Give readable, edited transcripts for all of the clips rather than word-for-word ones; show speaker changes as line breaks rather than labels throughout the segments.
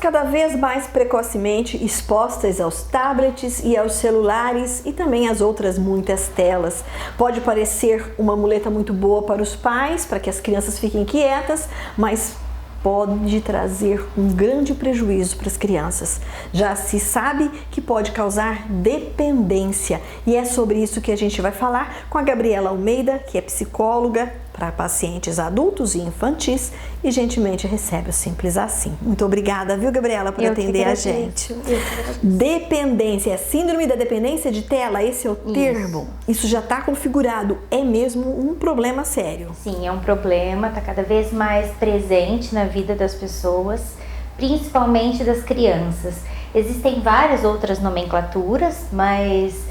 cada vez mais precocemente expostas aos tablets e aos celulares e também às outras muitas telas. Pode parecer uma muleta muito boa para os pais, para que as crianças fiquem quietas, mas pode trazer um grande prejuízo para as crianças. Já se sabe que pode causar dependência e é sobre isso que a gente vai falar com a Gabriela Almeida, que é psicóloga para pacientes adultos e infantis e gentilmente recebe o Simples Assim. Muito obrigada, viu, Gabriela, por atender a gente. Dependência, síndrome da dependência de tela, esse é o termo? Isso já está configurado, é mesmo um problema sério?
Sim, é um problema, está cada vez mais presente na vida das pessoas, principalmente das crianças. Existem várias outras nomenclaturas, mas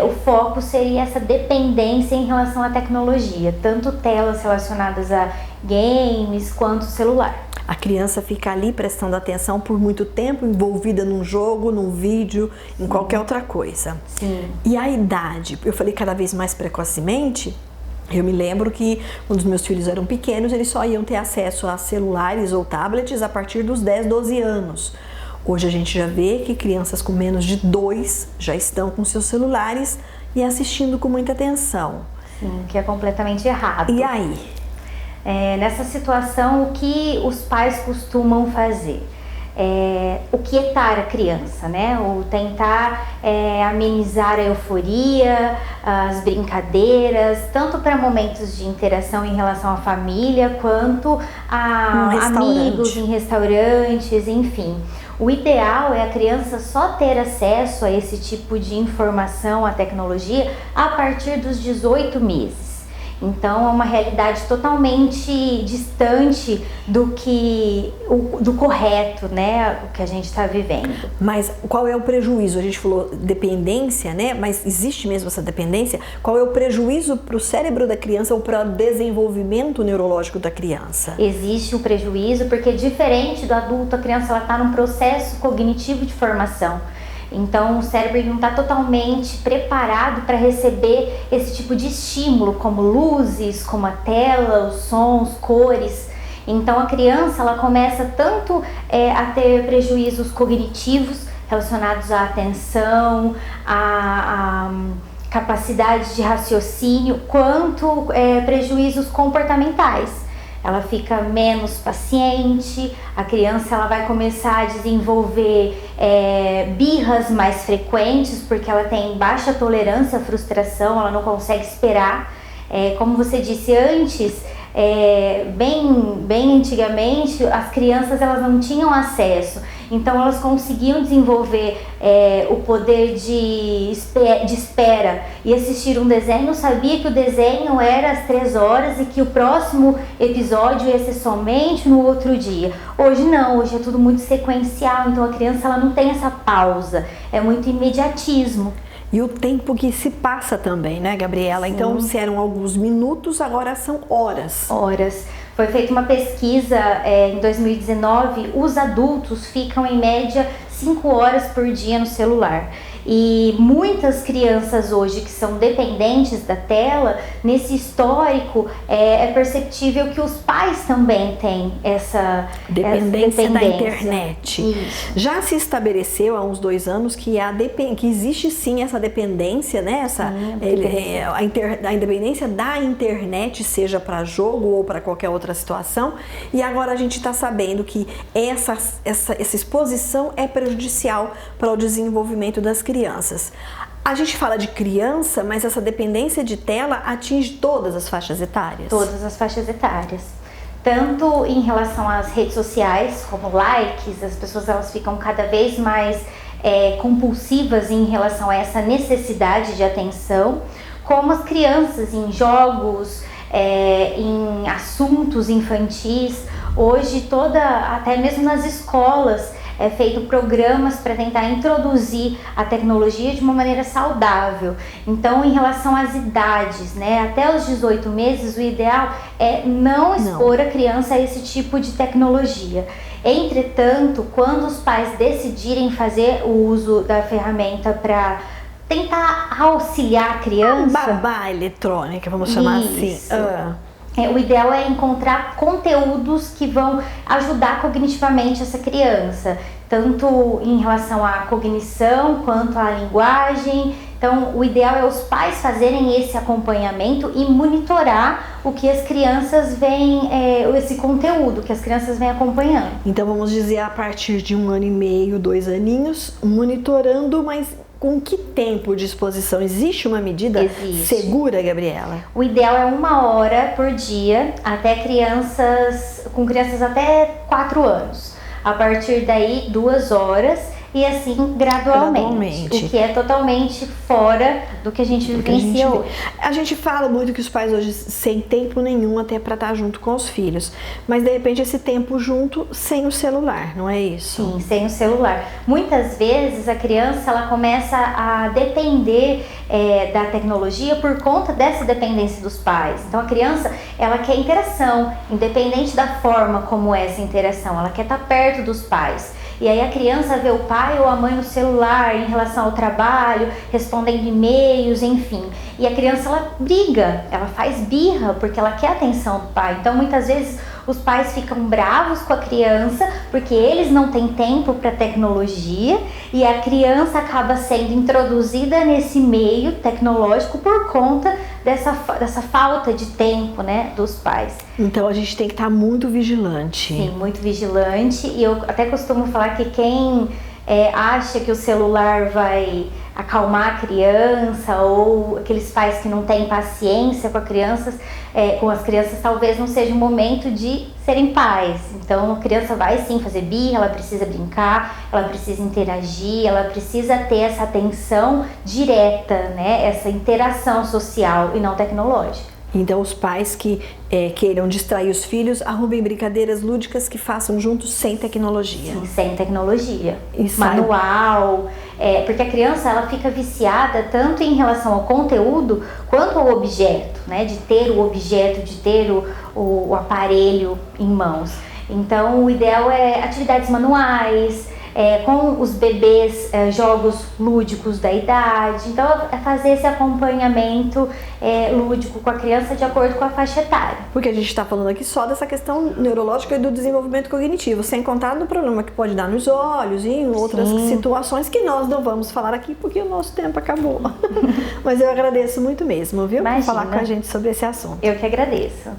o foco seria essa dependência em relação à tecnologia, tanto telas relacionadas a games quanto celular.
A criança fica ali prestando atenção por muito tempo, envolvida num jogo, num vídeo, em qualquer outra coisa.
Sim.
E a idade? Eu falei cada vez mais precocemente. Eu me lembro que quando os meus filhos eram pequenos, eles só iam ter acesso a celulares ou tablets a partir dos 10, 12 anos. Hoje a gente já vê que crianças com menos de 2 já estão com seus celulares e assistindo com muita atenção.
Sim, que é completamente errado.
E aí?
Nessa situação, o que os pais costumam fazer? O quietar a criança, né? O tentar amenizar a euforia, as brincadeiras, tanto para momentos de interação em relação à família, quanto a amigos em restaurantes, enfim. O ideal é a criança só ter acesso a esse tipo de informação, a tecnologia, a partir dos 18 meses. Então é uma realidade totalmente distante do correto, né, o que a gente está vivendo.
Mas qual é o prejuízo? A gente falou dependência, né? Mas existe mesmo essa dependência? Qual é o prejuízo para o cérebro da criança ou para o desenvolvimento neurológico da criança?
Existe um prejuízo porque, diferente do adulto, a criança está num processo cognitivo de formação. Então o cérebro não está totalmente preparado para receber esse tipo de estímulo, como luzes, como a tela, os sons, cores. Então a criança ela começa tanto a ter prejuízos cognitivos relacionados à atenção, à capacidade de raciocínio, quanto prejuízos comportamentais. Ela fica menos paciente, a criança ela vai começar a desenvolver birras mais frequentes, porque ela tem baixa tolerância à frustração, ela não consegue esperar. Como você disse antes, bem antigamente, as crianças elas não tinham acesso, então elas conseguiam desenvolver o poder de espera e assistir um desenho, sabia que o desenho era às 3 horas e que o próximo episódio ia ser somente no outro dia. Hoje não, hoje é tudo muito sequencial, então a criança ela não tem essa pausa, é muito imediatismo.
E o tempo que se passa também, né, Gabriela? Sim. Então, se eram alguns minutos, agora são horas.
Horas. Foi feita uma pesquisa em 2019, os adultos ficam em média 5 horas por dia no celular. E muitas crianças hoje que são dependentes da tela, nesse histórico é perceptível que os pais também têm essa dependência
da internet.
Isso.
Já se estabeleceu há uns 2 anos que existe sim essa dependência, né? A independência da internet, seja para jogo ou para qualquer outra situação. E agora a gente está sabendo que essa exposição é prejudicial para o desenvolvimento das crianças. A gente fala de criança, mas essa dependência de tela atinge todas as faixas etárias?
Todas as faixas etárias. Tanto em relação às redes sociais, como likes, as pessoas elas ficam cada vez mais compulsivas em relação a essa necessidade de atenção, como as crianças em jogos, em assuntos infantis. Hoje até mesmo nas escolas, feito programas para tentar introduzir a tecnologia de uma maneira saudável. Então, em relação às idades, né, até os 18 meses, o ideal é não expor a criança a esse tipo de tecnologia. Entretanto, quando os pais decidirem fazer o uso da ferramenta para tentar auxiliar a criança...
babá eletrônica, vamos chamar assim.
O ideal é encontrar conteúdos que vão ajudar cognitivamente essa criança. tanto em relação à cognição quanto à linguagem. Então, o ideal é os pais fazerem esse acompanhamento e monitorar o que as crianças vêm, esse conteúdo que as crianças vêm acompanhando.
Então, vamos dizer, a partir de 1 ano e meio, 2 aninhos, monitorando, mas com que tempo de exposição? Existe uma medida segura, Gabriela?
O ideal é 1 hora por dia, com crianças até 4 anos. A partir daí, 2 horas. E assim, gradualmente. O que é totalmente fora do que a gente vivencia hoje.
A gente fala muito que os pais hoje sem tempo nenhum até para estar junto com os filhos. Mas de repente esse tempo junto sem o celular, não é isso?
Sim, sem o celular. Muitas vezes a criança ela começa a depender da tecnologia por conta dessa dependência dos pais. Então a criança ela quer interação, independente da forma como é essa interação. Ela quer estar perto dos pais. E aí a criança vê o pai ou a mãe no celular em relação ao trabalho, respondendo e-mails, enfim. E a criança ela briga, ela faz birra porque ela quer a atenção do pai. Então muitas vezes os pais ficam bravos com a criança porque eles não têm tempo para tecnologia e a criança acaba sendo introduzida nesse meio tecnológico por conta dessa falta de tempo, né, dos pais.
Então a gente tem que estar muito vigilante.
Sim, muito vigilante. E eu até costumo falar que quem acha que o celular vai acalmar a criança, ou aqueles pais que não têm paciência com as crianças, talvez não seja o momento de serem pais. Então a criança vai sim fazer birra, ela precisa brincar, ela precisa interagir, ela precisa ter essa atenção direta, né? Essa interação social e não tecnológica.
Então os pais que queiram distrair os filhos, arrumem brincadeiras lúdicas que façam juntos sem tecnologia.
Sim, sem tecnologia. Manual, porque a criança ela fica viciada tanto em relação ao conteúdo quanto ao objeto, né? De ter o objeto, de ter o aparelho em mãos. Então o ideal é atividades manuais, com os bebês, jogos lúdicos da idade. Então é fazer esse acompanhamento lúdico com a criança de acordo com a faixa etária.
Porque a gente está falando aqui só dessa questão neurológica e do desenvolvimento cognitivo, sem contar do problema que pode dar nos olhos e em outras situações que nós não vamos falar aqui porque o nosso tempo acabou. Mas eu agradeço muito mesmo, viu?
Imagina.
Por falar com a gente sobre esse assunto.
Eu que agradeço.